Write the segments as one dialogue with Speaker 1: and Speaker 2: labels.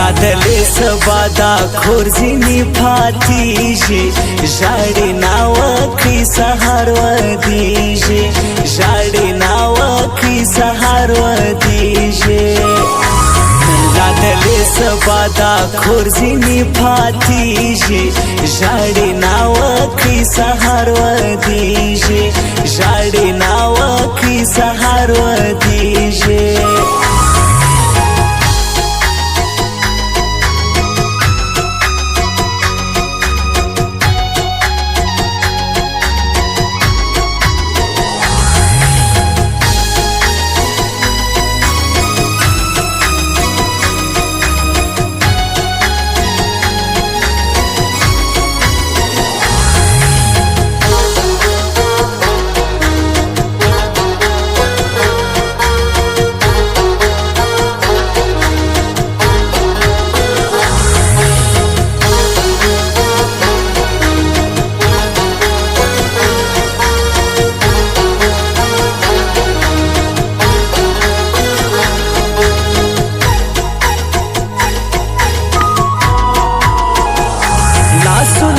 Speaker 1: رادلې سبا دا خور ځینې پاتېږي ژاړې ناوکۍ سهار ودېږي ژاړې ناوکۍ سهار ودېږي رادلې سبا دا خور ځینې پاتېږي ژاړې ناوکۍ سهار ودېږي ژاړې ناوکۍ سهار ودېږي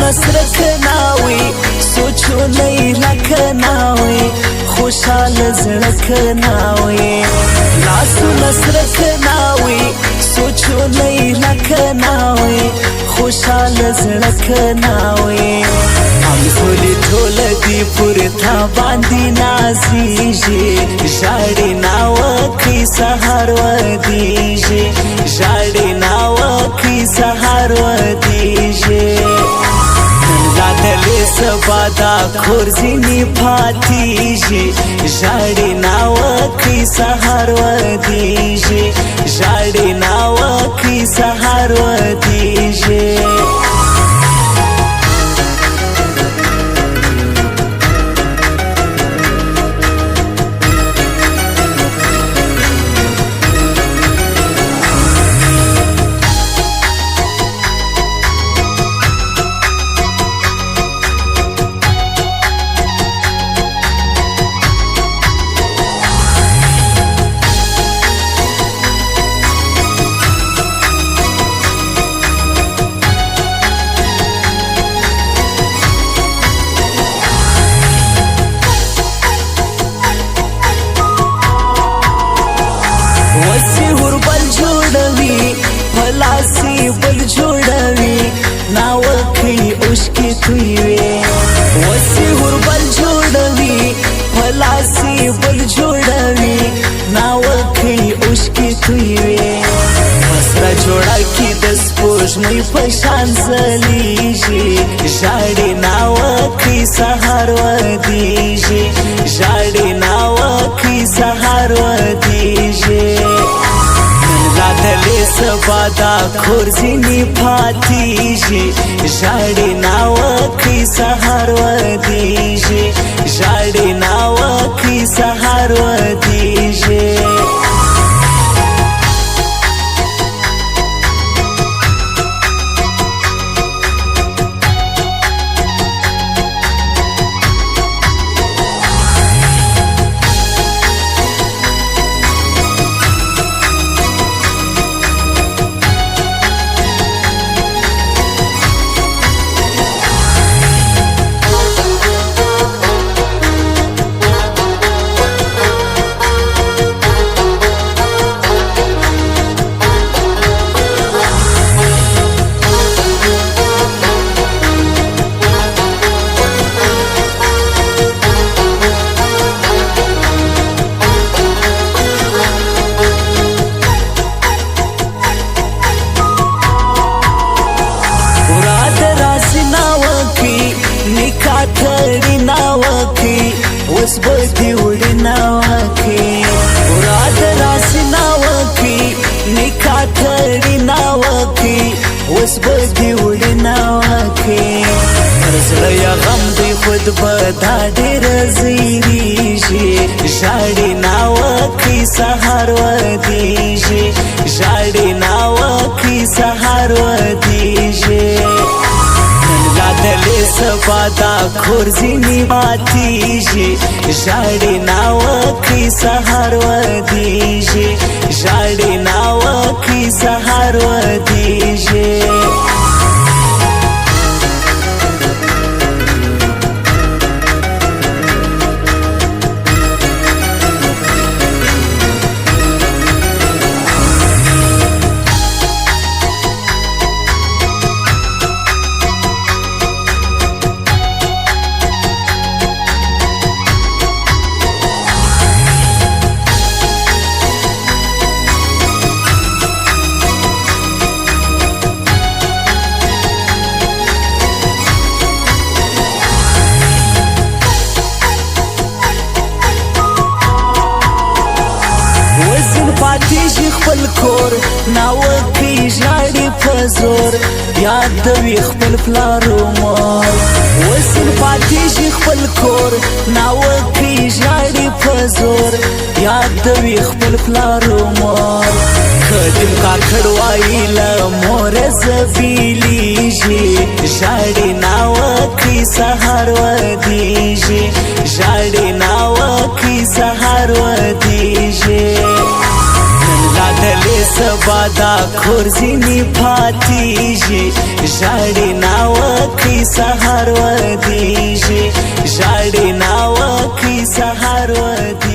Speaker 1: نصرک ناوی سوچونه لک ناوی خوشحال زړک ناوی لاسو نصرک ناوی سوچونه لک ناوی خوشحال زړک ناوی هم ټولې ټول دی پر تا باندې نازېږي ژاړې ناوکۍ سهار ودېږي ژاړې ناوکۍ سهار ودېږي رادلې سبا دا خور ځینې پاتېږي ژاړې ناوکۍ سهار ودېږي ژاړې ناوکۍ سهار ودېږي وسی وربل جوړوي پلاسي بل جوړوي ناوکۍ اوښکې تویوي وسی وربل جوړوي پلاسي بل جوړوي ناوکۍ اوښکې تویوي مسره جوړه کې د سپوږمۍ په شان ځلېږي ژاړې ناوکۍ سهار ودېږي ژاړې ناوکۍ سهار ودېږي رادلې سبا دا خور ځینې پاتېږي ژاړې ناوکۍ سهار ودېږي ژاړې ناوکۍ سهار ودېږي کړي ناوکۍ اوس به دې وړي ناوکۍ مراد راسي ناوکۍ نکاح کړي ناوکۍ اوس به دې وړي ناوکۍ پر زړه یې غم دی خود به دا ډېره زیریږي ژاړې ناوکۍ سهار ودېږي ژاړې ناوکۍ سهار ودېږي رادلې سبا دا کور ځینې ماتېږي ژاړې ناوکۍ سهار ودېږي ژاړې ناوکۍ سهار ودېږي پاتېږي خپل کور ناوکۍ ژاړي په زور یادوي خپل پلار و مور وزن پاتېږي خپل کور ناوکۍ ژاړي په زور یادوي خپل پلار و مور که دل کاکړ وایي له موره زبېلېږي ژاړي ناوکۍ سهار ودېږي ژاړي ناوکۍ سهار ودېږي دلې سبا دا کور ځینې پاتېږي ژاړې ناوکۍ سهار ودېږي ژاړې ناوکۍ سهار ودېږي